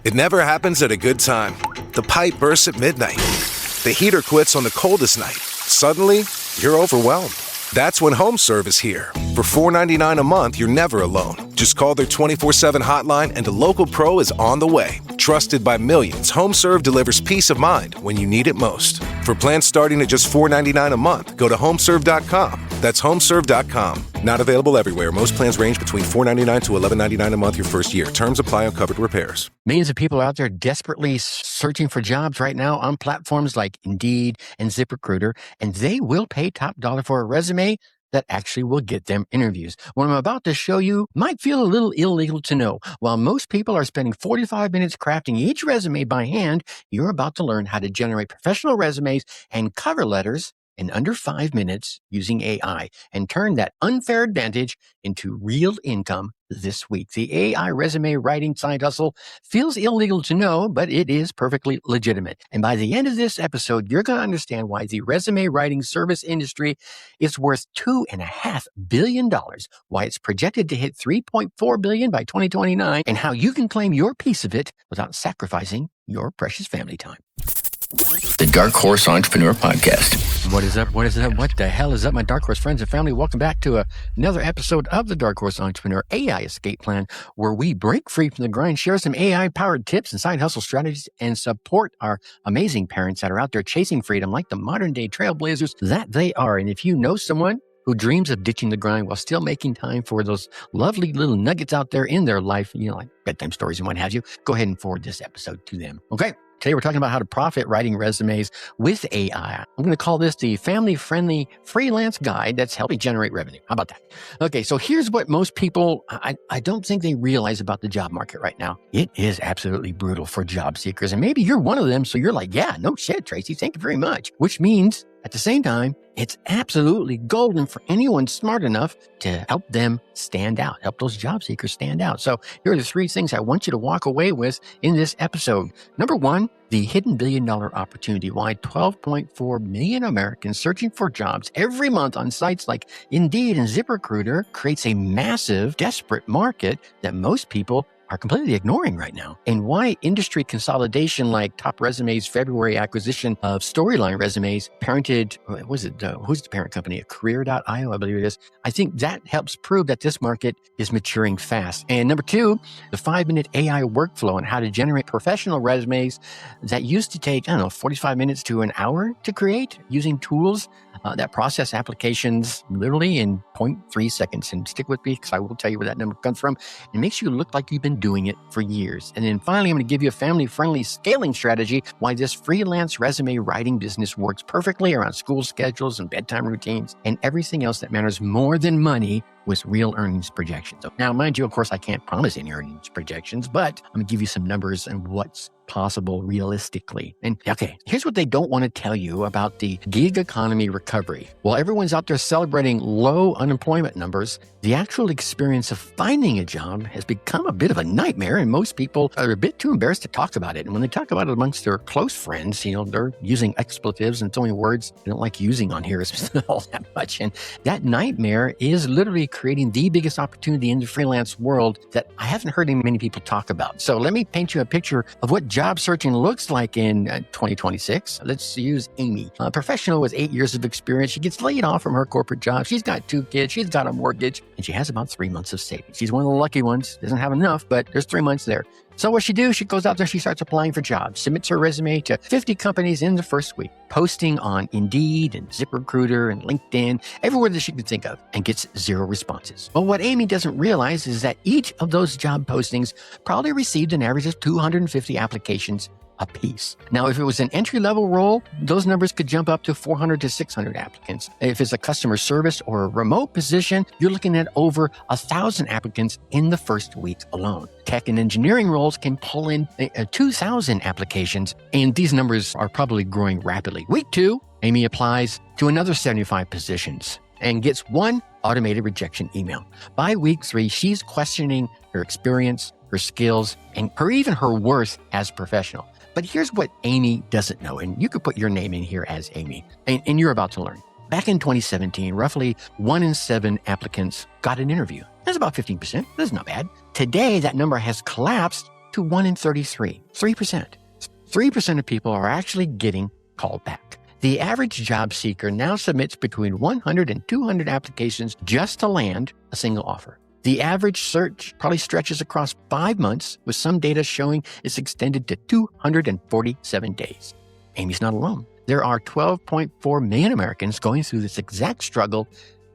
It never happens at a good time. The pipe bursts at midnight. The heater quits on the coldest night. Suddenly, you're overwhelmed. That's when HomeServe is here. For $4.99 a month, you're never alone. Just call their 24/7 hotline and a local pro is on the way. Trusted by millions, HomeServe delivers peace of mind when you need it most. For plans starting at just $4.99 a month, go to homeserve.com. That's homeserve.com. Not available everywhere. Most plans range between $4.99 to $11.99 a month your first year. Terms apply on covered repairs. Millions of people out there desperately searching for jobs right now on platforms like Indeed and ZipRecruiter, and they will pay top dollar for a resume that actually will get them interviews. What I'm about to show you might feel a little illegal to know. While most people are spending 45 minutes crafting each resume by hand, you're about to learn how to generate professional resumes and cover letters in under 5 minutes using AI and turn that unfair advantage into real income this week. The AI resume writing side hustle feels illegal to know, but it is perfectly legitimate. And by the end of this episode, you're going to understand why the resume writing service industry is worth $2.5 billion, why it's projected to hit $3.4 billion by 2029, and how you can claim your piece of it without sacrificing your precious family time. The Dark Horse Entrepreneur Podcast. What is up? What is up? What the hell is up, my Dark Horse friends and family? Welcome back to another episode of the Dark Horse Entrepreneur AI Escape Plan, where we break free from the grind, share some AI-powered tips and side hustle strategies, and support our amazing parents that are out there chasing freedom like the modern-day trailblazers that they are. And if you know someone who dreams of ditching the grind while still making time for those lovely little nuggets out there in their life, you know, like bedtime stories and what have you, go ahead and forward this episode to them. Okay. Today, we're talking about how to profit writing resumes with AI. I'm going to call this the family-friendly freelance guide that's helping generate revenue. How about that? Okay, so here's what most people, I don't think they realize about the job market right now. It is absolutely brutal for job seekers. And maybe you're one of them, so you're like, yeah, no shit, Tracy, thank you very much. Which means, at the same time, it's absolutely golden for anyone smart enough to help them stand out, help those job seekers stand out. So here are the 3 things I want you to walk away with in this episode. Number 1, the hidden billion-dollar opportunity. Why 12.4 million Americans searching for jobs every month on sites like Indeed and ZipRecruiter creates a massive, desperate market that most people are completely ignoring right now. And why industry consolidation like Top Resume's February acquisition of Storyline Resumes, parented, who's the parent company? Career.io, I believe it is. I think that helps prove that this market is maturing fast. And number 2, the 5-minute AI workflow and how to generate professional resumes that used to take, 45 minutes to an hour to create using tools that process applications literally in 0.3 seconds. And stick with me because I will tell you where that number comes from. It makes you look like you've been doing it for years. And then finally, I'm going to give you a family-friendly scaling strategy, why this freelance resume writing business works perfectly around school schedules and bedtime routines and everything else that matters more than money with real earnings projections. Now, mind you, of course, I can't promise any earnings projections, but I'm going to give you some numbers and what's possible realistically. And okay, here's what they don't want to tell you about the gig economy recovery. While everyone's out there celebrating low unemployment numbers, the actual experience of finding a job has become a bit of a nightmare, and most people are a bit too embarrassed to talk about it. And when they talk about it amongst their close friends, they're using expletives and throwing words they don't like using on here all that much. And that nightmare is literally creating the biggest opportunity in the freelance world that I haven't heard many people talk about. So let me paint you a picture of what job searching looks like in 2026. Let's use Amy, a professional with 8 years of experience. She gets laid off from her corporate job. She's got 2 kids. She's got a mortgage, and she has about 3 months of savings. She's one of the lucky ones. Doesn't have enough, but there's 3 months there. So what she do? She goes out there, she starts applying for jobs, submits her resume to 50 companies in the first week, posting on Indeed and ZipRecruiter and LinkedIn, everywhere that she could think of, and gets 0 responses. Well, what Amy doesn't realize is that each of those job postings probably received an average of 250 applications a piece. Now, if it was an entry-level role, those numbers could jump up to 400 to 600 applicants. If it's a customer service or a remote position, you're looking at over 1,000 applicants in the first week alone. Tech and engineering roles can pull in 2,000 applications, and these numbers are probably growing rapidly. Week 2, Amy applies to another 75 positions and gets 1 automated rejection email. By week 3, she's questioning her experience, her skills, and even her worth as a professional. But here's what Amy doesn't know, and you could put your name in here as Amy, and you're about to learn. Back in 2017, roughly 1 in 7 applicants got an interview. That's about 15%. That's not bad. Today, that number has collapsed to 1 in 33, 3%. 3% of people are actually getting called back. The average job seeker now submits between 100 and 200 applications just to land a single offer. The average search probably stretches across 5 months, with some data showing it's extended to 247 days. Amy's not alone. There are 12.4 million Americans going through this exact struggle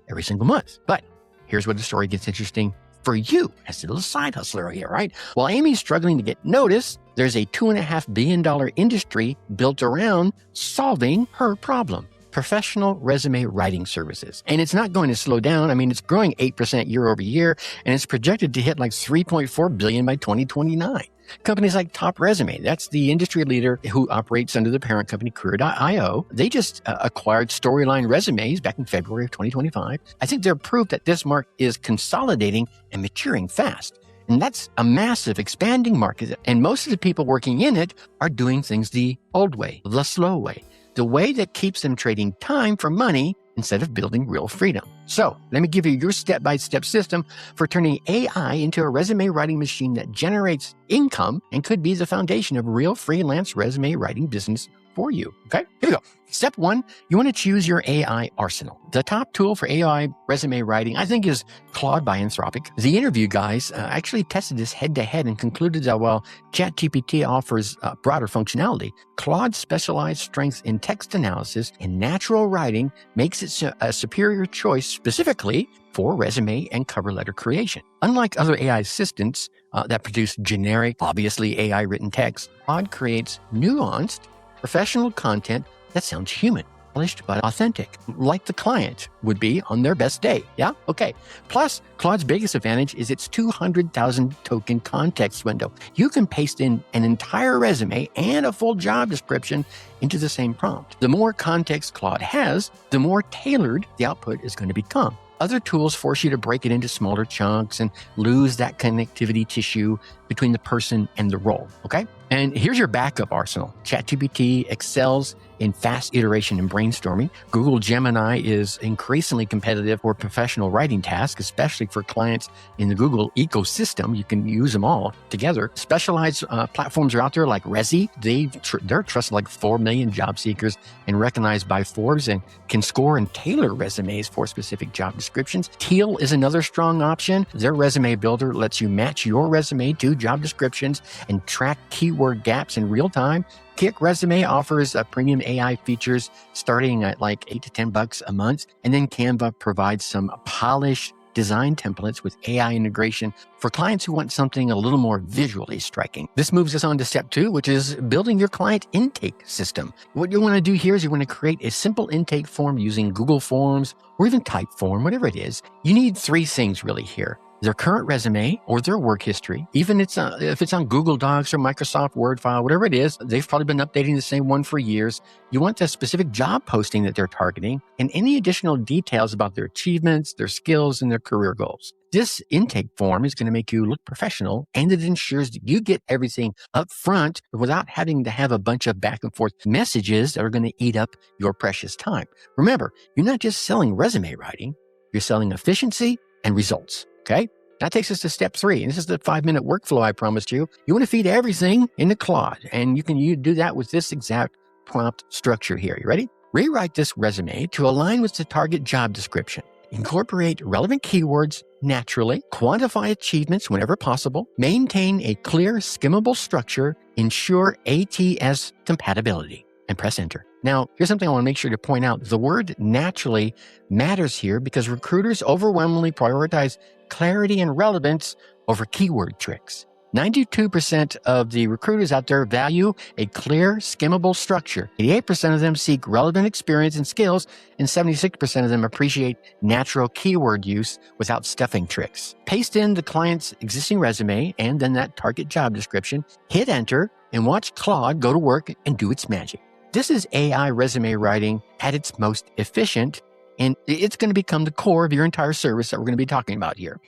every single month. But here's where the story gets interesting for you as a little side hustler here, right? While Amy's struggling to get noticed, there's a $2.5 billion industry built around solving her problem. Professional resume writing services. And it's not going to slow down. I mean, it's growing 8% year over year, and it's projected to hit like $3.4 billion by 2029. Companies like Top Resume, that's the industry leader who operates under the parent company Career.io. They just acquired Storyline Resumes back in February of 2025. I think they're proof that this market is consolidating and maturing fast. And that's a massive expanding market. And most of the people working in it are doing things the old way, the slow way, the way that keeps them trading time for money instead of building real freedom. So let me give you your step-by-step system for turning AI into a resume writing machine that generates income and could be the foundation of real freelance resume writing business for you. Okay, here we go. Step 1, you want to choose your AI arsenal. The top tool for AI resume writing, I think, is Claude by Anthropic. The interview guys actually tested this head-to-head and concluded that while ChatGPT offers broader functionality, Claude's specialized strength in text analysis and natural writing makes it a superior choice specifically for resume and cover letter creation. Unlike other AI assistants that produce generic, obviously AI-written text, Claude creates nuanced, professional content that sounds human, polished but authentic, like the client would be on their best day. Yeah? Okay. Plus, Claude's biggest advantage is its 200,000 token context window. You can paste in an entire resume and a full job description into the same prompt. The more context Claude has, the more tailored the output is going to become. Other tools force you to break it into smaller chunks and lose that connectivity tissue between the person and the role, okay? And here's your backup arsenal. ChatGPT excels in fast iteration and brainstorming. Google Gemini is increasingly competitive for professional writing tasks, especially for clients in the Google ecosystem. You can use them all together. Specialized platforms are out there like Resi. They're trusted like 4 million job seekers and recognized by Forbes and can score and tailor resumes for specific job descriptions. Teal is another strong option. Their resume builder lets you match your resume to job descriptions and track keyword gaps in real time. Kick Resume offers premium AI features starting at like $8 to $10 a month. And then Canva provides some polished design templates with AI integration for clients who want something a little more visually striking. This moves us on to step 2, which is building your client intake system. What you want to do here is you want to create a simple intake form using Google Forms or even Typeform, whatever it is. You need 3 things really here: their current resume or their work history, even if it's on Google Docs or Microsoft Word file, whatever it is, they've probably been updating the same one for years. You want the specific job posting that they're targeting and any additional details about their achievements, their skills, and their career goals. This intake form is going to make you look professional, and it ensures that you get everything up front without having to have a bunch of back and forth messages that are going to eat up your precious time. Remember, you're not just selling resume writing, you're selling efficiency and results. Okay, that takes us to step 3. And this is the 5-minute workflow I promised you. You want to feed everything into Claude, and you can do that with this exact prompt structure here. You ready? Rewrite this resume to align with the target job description. Incorporate relevant keywords naturally. Quantify achievements whenever possible. Maintain a clear, skimmable structure. Ensure ATS compatibility. And press enter. Now, here's something I want to make sure to point out. The word naturally matters here because recruiters overwhelmingly prioritize clarity and relevance over keyword tricks. 92% of the recruiters out there value a clear, skimmable structure. 88% of them seek relevant experience and skills, and 76% of them appreciate natural keyword use without stuffing tricks. Paste in the client's existing resume and then that target job description, hit enter, and watch Claude go to work and do its magic. This is AI resume writing at its most efficient, and it's going to become the core of your entire service that we're going to be talking about here.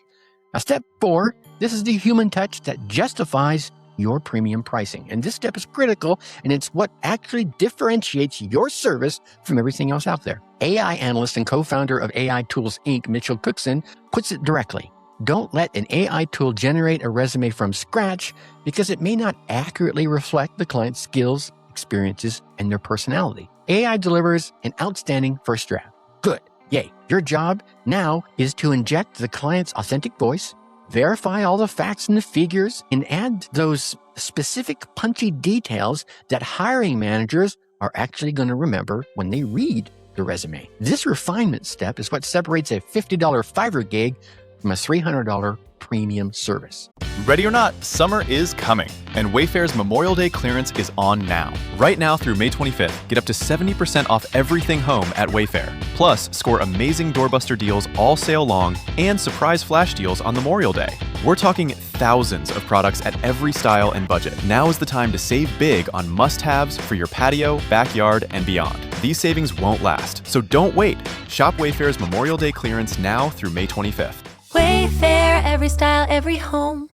Now, step 4, this is the human touch that justifies your premium pricing. And this step is critical, and it's what actually differentiates your service from everything else out there. AI analyst and co-founder of AI Tools Inc., Mitchell Cookson, puts it directly. Don't let an AI tool generate a resume from scratch because it may not accurately reflect the client's skills, experiences, and their personality. AI delivers an outstanding first draft. Good. Yay. Your job now is to inject the client's authentic voice, verify all the facts and the figures, and add those specific punchy details that hiring managers are actually going to remember when they read the resume. This refinement step is what separates a $50 Fiverr gig from a $300 premium service. Ready or not, summer is coming, and Wayfair's Memorial Day clearance is on now. Right now through May 25th, get up to 70% off everything home at Wayfair. Plus, score amazing doorbuster deals all sale long and surprise flash deals on Memorial Day. We're talking thousands of products at every style and budget. Now is the time to save big on must-haves for your patio, backyard, and beyond. These savings won't last, so don't wait. Shop Wayfair's Memorial Day clearance now through May 25th. Wayfair, every style, every home.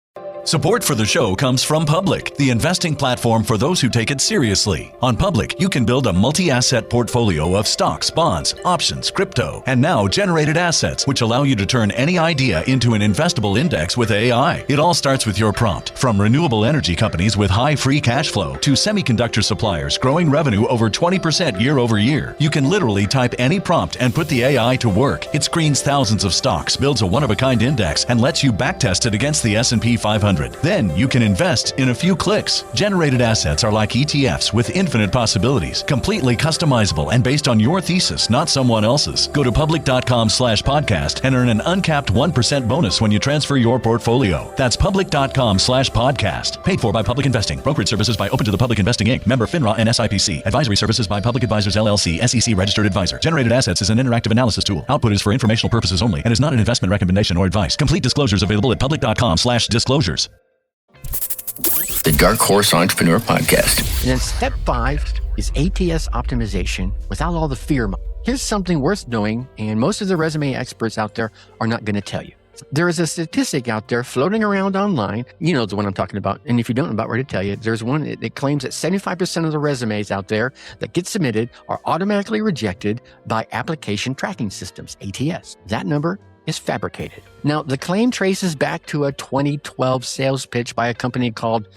Support for the show comes from Public, the investing platform for those who take it seriously. On Public, you can build a multi-asset portfolio of stocks, bonds, options, crypto, and now generated assets, which allow you to turn any idea into an investable index with AI. It all starts with your prompt. From renewable energy companies with high free cash flow to semiconductor suppliers growing revenue over 20% year over year, you can literally type any prompt and put the AI to work. It screens thousands of stocks, builds a one-of-a-kind index, and lets you backtest it against the S&P 500. Then you can invest in a few clicks. Generated assets are like ETFs with infinite possibilities, completely customizable and based on your thesis, not someone else's. Go to public.com/podcast and earn an uncapped 1% bonus when you transfer your portfolio. That's public.com/podcast. Paid for by Public Investing. Brokerage services by Open to the Public Investing Inc. Member FINRA and SIPC. Advisory services by Public Advisors LLC, SEC registered advisor. Generated assets is an interactive analysis tool. Output is for informational purposes only and is not an investment recommendation or advice. Complete disclosures available at public.com/disclosures. The Dark Horse Entrepreneur Podcast. And then step 5 is ATS optimization without all the fear. Here's something worth knowing, and most of the resume experts out there are not going to tell you. There is a statistic out there floating around online. You know the one I'm talking about. And if you don't know about where to tell you, there's one that claims that 75% of the resumes out there that get submitted are automatically rejected by application tracking systems, ATS. That number is fabricated. Now, the claim traces back to a 2012 sales pitch by a company called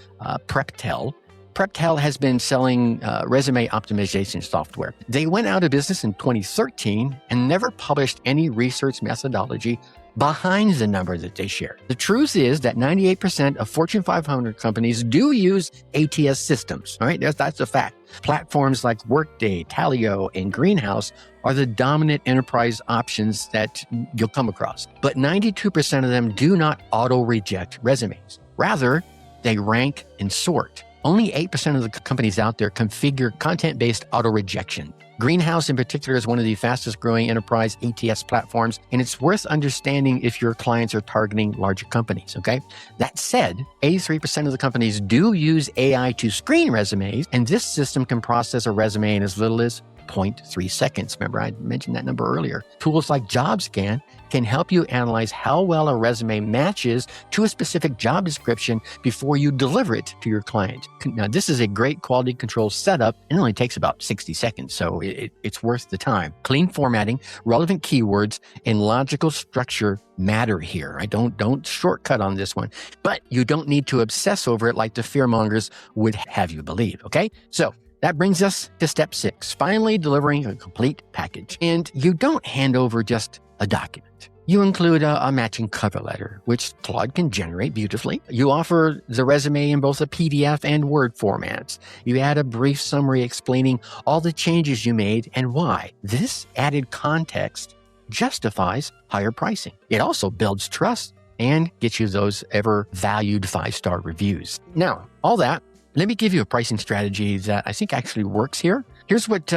PrepTel. PrepTel has been selling resume optimization software. They went out of business in 2013 and never published any research methodology behind the number that they shared. The truth is that 98% of Fortune 500 companies do use ATS systems. All right, that's a fact. Platforms like Workday, Talio, and Greenhouse are the dominant enterprise options that you'll come across. But 92% of them do not auto-reject resumes. Rather, they rank and sort. Only 8% of the companies out there configure content-based auto-rejection. Greenhouse in particular is one of the fastest growing enterprise ATS platforms, and it's worth understanding if your clients are targeting larger companies, okay? That said, 83% of the companies do use AI to screen resumes, and this system can process a resume in as little as 0.3 seconds. Remember, I mentioned that number earlier. Tools like JobScan can help you analyze how well a resume matches to a specific job description before you deliver it to your client. Now, this is a great quality control setup and it only takes about 60 seconds, so it's worth the time. Clean formatting, relevant keywords, and logical structure matter here. Don't shortcut on this one, but you don't need to obsess over it like the fearmongers would have you believe, okay? So that brings us to step 6, finally delivering a complete package. And you don't hand over just a document. You include a matching cover letter, which Claude can generate beautifully. You offer the resume in both a PDF and Word formats. You add a brief summary explaining all the changes you made and why. This added context justifies higher pricing. It also builds trust and gets you those ever valued 5-star reviews. Now, all that, let me give you a pricing strategy that I think actually works here. Here's what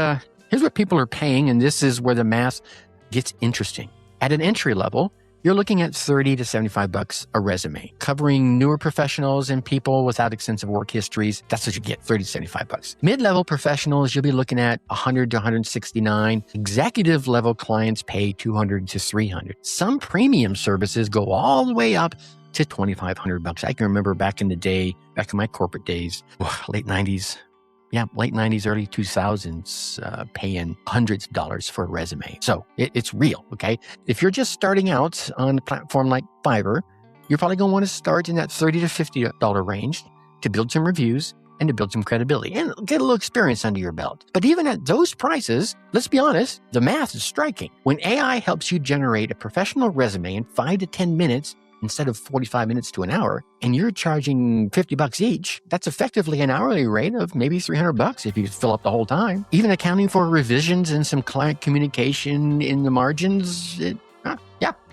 people are paying, and this is where the math gets interesting. At an entry level, you're looking at $30 to $75 a resume, covering newer professionals and people without extensive work histories. That's what you get, $30 to $75. Mid-level professionals, you'll be looking at $100 to $169. Executive level clients pay $200 to $300. Some premium services go all the way up to $2,500. I can remember back in the day, back in my corporate days, late 90s, Yeah, late 90s, early 2000s, paying hundreds of dollars for a resume. So it's real, okay? If you're just starting out on a platform like Fiverr, you're probably going to want to start in that $30 to $50 range to build some reviews and to build some credibility and get a little experience under your belt. But even at those prices, let's be honest, the math is striking. When AI helps you generate a professional resume in 5 to 10 minutes instead of 45 minutes to an hour, and you're charging $50 each, that's effectively an hourly rate of maybe $300 if you fill up the whole time. Even accounting for revisions and some client communication in the margins,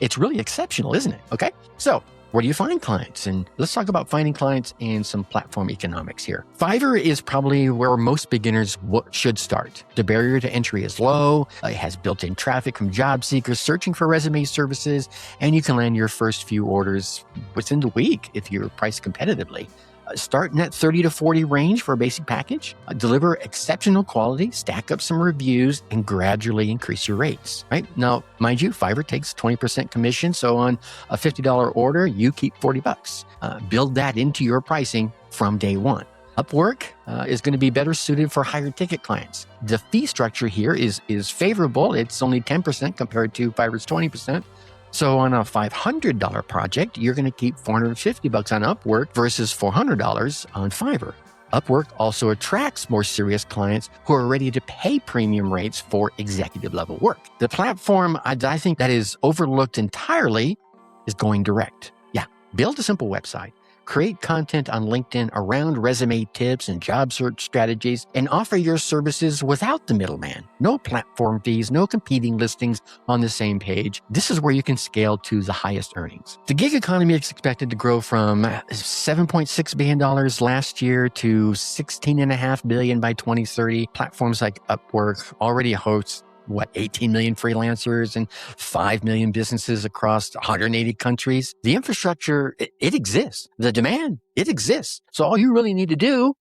it's really exceptional, isn't it? Okay, so where do you find clients? And let's talk about finding clients and some platform economics here. Fiverr is probably where most beginners should start. The barrier to entry is low. It has built-in traffic from job seekers searching for resume services, and you can land your first few orders within the week if you're priced competitively. Start in that 30 to 40 range for a basic package. Deliver exceptional quality, stack up some reviews, and gradually increase your rates, right? Now, mind you, Fiverr takes 20% commission, so on a $50 order, you keep $40. Build that into your pricing from day one. Upwork is going to be better suited for higher ticket clients. The fee structure here is favorable. It's only 10% compared to Fiverr's 20%. So on a $500 project, you're going to keep $450 on Upwork versus $400 on Fiverr. Upwork also attracts more serious clients who are ready to pay premium rates for executive level work. The platform I think that is overlooked entirely is going direct. Yeah, build a simple website. Create content on LinkedIn around resume tips and job search strategies, and offer your services without the middleman. No platform fees, no competing listings on the same page. This is where you can scale to the highest earnings. The gig economy is expected to grow from $7.6 billion last year to $16.5 billion by 2030. Platforms like Upwork already host 18 million freelancers and 5 million businesses across 180 countries. The infrastructure, it exists. The demand, it exists. So all you really need to do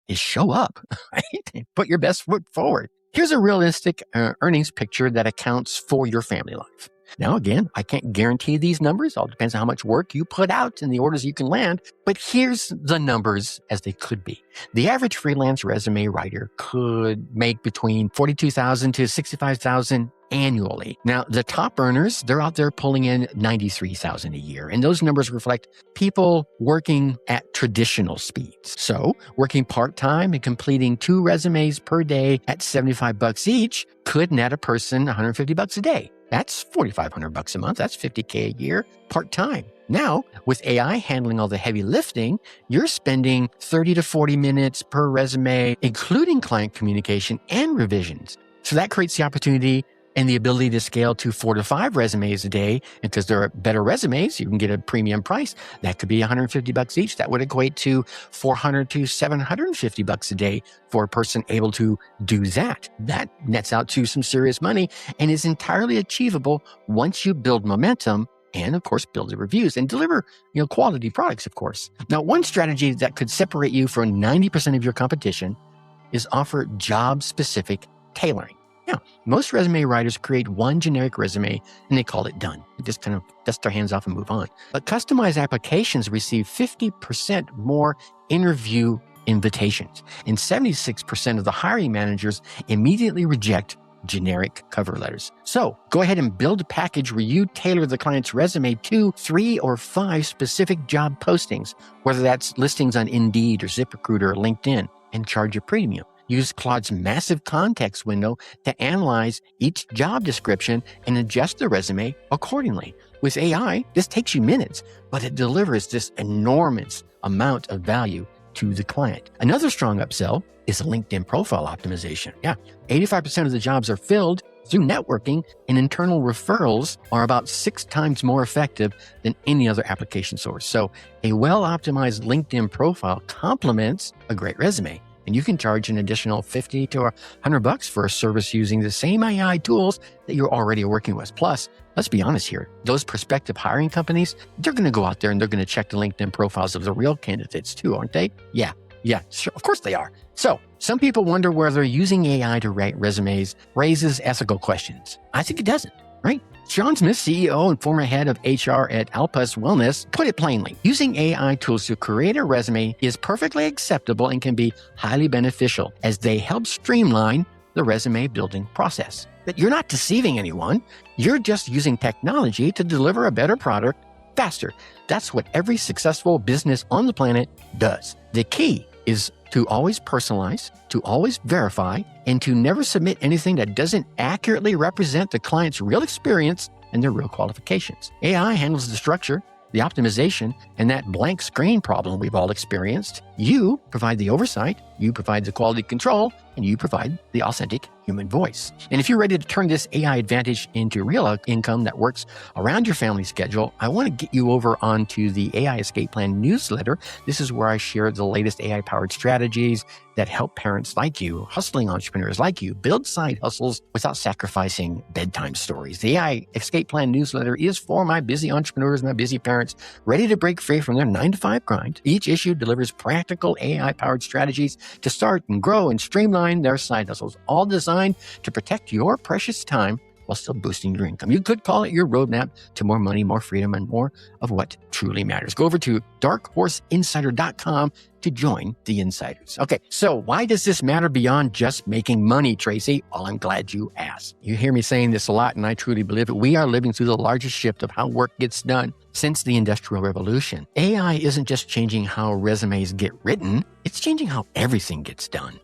is show up, right? Put your best foot forward. Here's a realistic earnings picture that accounts for your family life. Now, again, I can't guarantee these numbers. All depends on how much work you put out and the orders you can land. But here's the numbers as they could be. The average freelance resume writer could make between $42,000 to $65,000 annually. Now, the top earners, they're out there pulling in $93,000 a year. And those numbers reflect people working at traditional speeds. So working part-time and completing 2 resumes per day at $75 each could net a person $150 a day. That's $4,500 a month. That's $50K a year part-time. Now, with AI handling all the heavy lifting, you're spending 30 to 40 minutes per resume, including client communication and revisions. So that creates the opportunity and the ability to scale to 4 to 5 resumes a day. And because there are better resumes, you can get a premium price. That could be $150 each. That would equate to $400 to $750 a day for a person able to do that. That nets out to some serious money and is entirely achievable once you build momentum and, of course, build the reviews and deliver, quality products, of course. Now, one strategy that could separate you from 90% of your competition is offer job-specific tailoring. Now, most resume writers create one generic resume and they call it done. They just kind of dust their hands off and move on. But customized applications receive 50% more interview invitations, and 76% of the hiring managers immediately reject generic cover letters. So go ahead and build a package where you tailor the client's resume to 3 or 5 specific job postings, whether that's listings on Indeed or ZipRecruiter or LinkedIn, and charge a premium. Use Claude's massive context window to analyze each job description and adjust the resume accordingly. With AI, this takes you minutes, but it delivers this enormous amount of value to the client. Another strong upsell is LinkedIn profile optimization. 85% of the jobs are filled through networking, and internal referrals are about 6 times more effective than any other application source. So a well-optimized LinkedIn profile complements a great resume. And you can charge an additional $50 to $100 for a service using the same AI tools that you're already working with. Plus, let's be honest here, those prospective hiring companies, they're going to go out there and they're going to check the LinkedIn profiles of the real candidates too, aren't they? Yeah, sure, of course they are. So some people wonder whether using AI to write resumes raises ethical questions. I think it doesn't, right? Sean Smith, CEO and former head of HR at Alpus Wellness, put it plainly. Using AI tools to create a resume is perfectly acceptable and can be highly beneficial as they help streamline the resume building process. But you're not deceiving anyone. You're just using technology to deliver a better product faster. That's what every successful business on the planet does. The key is to always personalize, to always verify, and to never submit anything that doesn't accurately represent the client's real experience and their real qualifications. AI handles the structure, the optimization, and that blank screen problem we've all experienced. You provide the oversight, you provide the quality control, and you provide the authentic human voice. And if you're ready to turn this AI advantage into real income that works around your family schedule, I want to get you over onto the AI Escape Plan newsletter. This is where I share the latest AI-powered strategies that help parents like you, hustling entrepreneurs like you, build side hustles without sacrificing bedtime stories. The AI Escape Plan newsletter is for my busy entrepreneurs, my busy parents, ready to break free from their 9-to-5 grind. Each issue delivers practical AI-powered strategies to start and grow and streamline their side hustles, all designed to protect your precious time while still boosting your income. You could call it your roadmap to more money, more freedom, and more of what truly matters. Go over to darkhorseinsider.com to join the insiders. Okay, so why does this matter beyond just making money, Tracy? Well, I'm glad you asked. You hear me saying this a lot, and I truly believe it. We are living through the largest shift of how work gets done since the Industrial Revolution. AI isn't just changing how resumes get written, it's changing how everything gets done.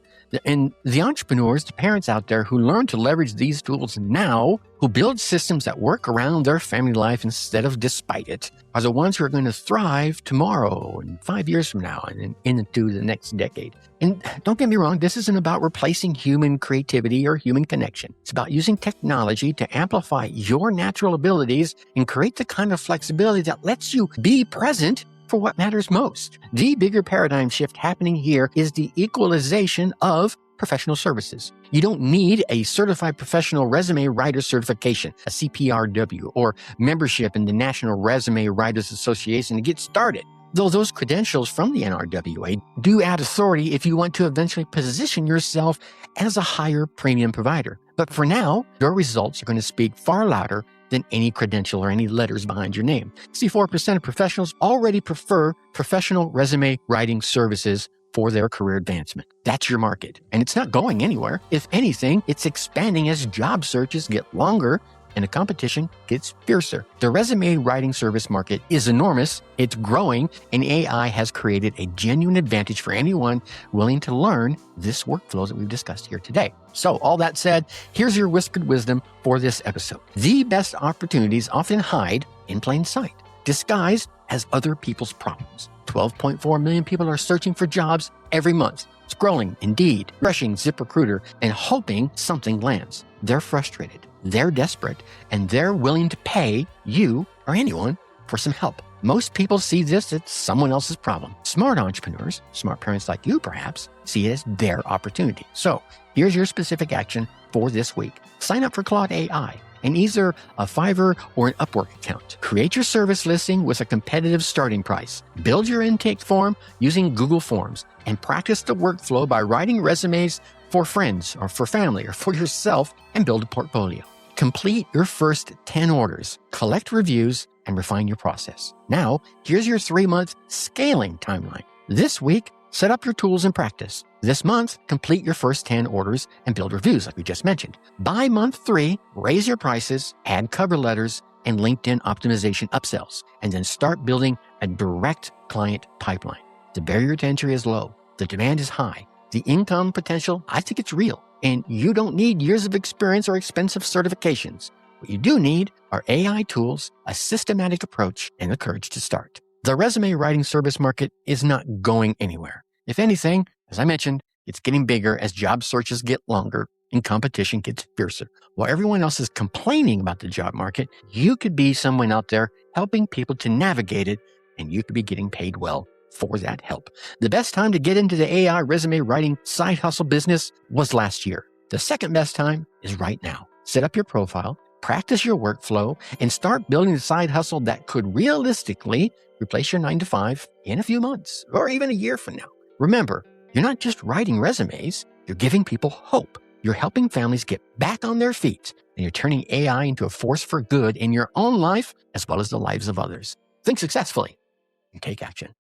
And the entrepreneurs, the parents out there who learn to leverage these tools now, who build systems that work around their family life instead of despite it, are the ones who are going to thrive tomorrow and 5 years from now and into the next decade. And don't get me wrong, this isn't about replacing human creativity or human connection. It's about using technology to amplify your natural abilities and create the kind of flexibility that lets you be present for what matters most. The bigger paradigm shift happening here is the equalization of professional services. You don't need a certified professional resume writer certification, a CPRW, or membership in the National Resume Writers Association to get started. Though those credentials from the NRWA do add authority if you want to eventually position yourself as a higher premium provider. But for now, your results are going to speak far louder than any credential or any letters behind your name. 64% of professionals already prefer professional resume writing services for their career advancement. That's your market, and it's not going anywhere. If anything, it's expanding as job searches get longer and the competition gets fiercer. The resume writing service market is enormous, it's growing, and AI has created a genuine advantage for anyone willing to learn this workflow that we've discussed here today. So all that said, here's your whiskered wisdom for this episode. The best opportunities often hide in plain sight, disguised as other people's problems. 12.4 million people are searching for jobs every month, scrolling Indeed, refreshing ZipRecruiter, and hoping something lands. They're frustrated, they're desperate, and they're willing to pay you or anyone for some help. Most people see this as someone else's problem. Smart entrepreneurs, smart parents like you perhaps, see it as their opportunity. So here's your specific action for this week. Sign up for Claude AI in either a Fiverr or an Upwork account. Create your service listing with a competitive starting price. Build your intake form using Google Forms and practice the workflow by writing resumes for friends or for family or for yourself and build a portfolio. Complete your first 10 orders, collect reviews, and refine your process. Now, here's your 3-month scaling timeline. This week, set up your tools and practice. This month, complete your first 10 orders and build reviews like we just mentioned. By month 3, raise your prices, add cover letters, and LinkedIn optimization upsells, and then start building a direct client pipeline. The barrier to entry is low. The demand is high. The income potential, I think it's real. And you don't need years of experience or expensive certifications. What you do need are AI tools, a systematic approach, and the courage to start. The resume writing service market is not going anywhere. If anything, as I mentioned, it's getting bigger as job searches get longer and competition gets fiercer. While everyone else is complaining about the job market, you could be someone out there helping people to navigate it, and you could be getting paid well for that help. The best time to get into the AI resume writing side hustle business was last year. The second best time is right now. Set up your profile, practice your workflow, and start building the side hustle that could realistically replace your 9-to-5 in a few months or even a year from now. Remember, you're not just writing resumes, you're giving people hope. You're helping families get back on their feet, and you're turning AI into a force for good in your own life as well as the lives of others. Think successfully and take action.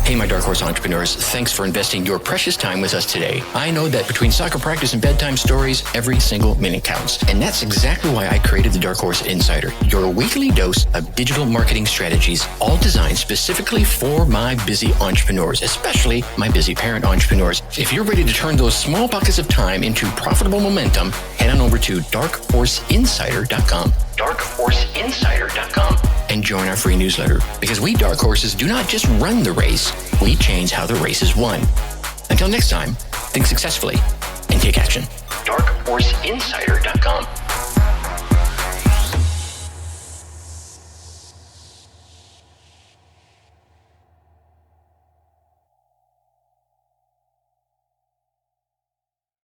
Hey, my Dark Horse entrepreneurs, thanks for investing your precious time with us today. I know that between soccer practice and bedtime stories, every single minute counts. And that's exactly why I created the Dark Horse Insider, your weekly dose of digital marketing strategies, all designed specifically for my busy entrepreneurs, especially my busy parent entrepreneurs. If you're ready to turn those small pockets of time into profitable momentum, head on over to darkhorseinsider.com. darkhorseinsider.com and join our free newsletter, because we Dark Horses do not just run the race, we change how the race is won. Until next time, think successfully and take action. darkhorseinsider.com.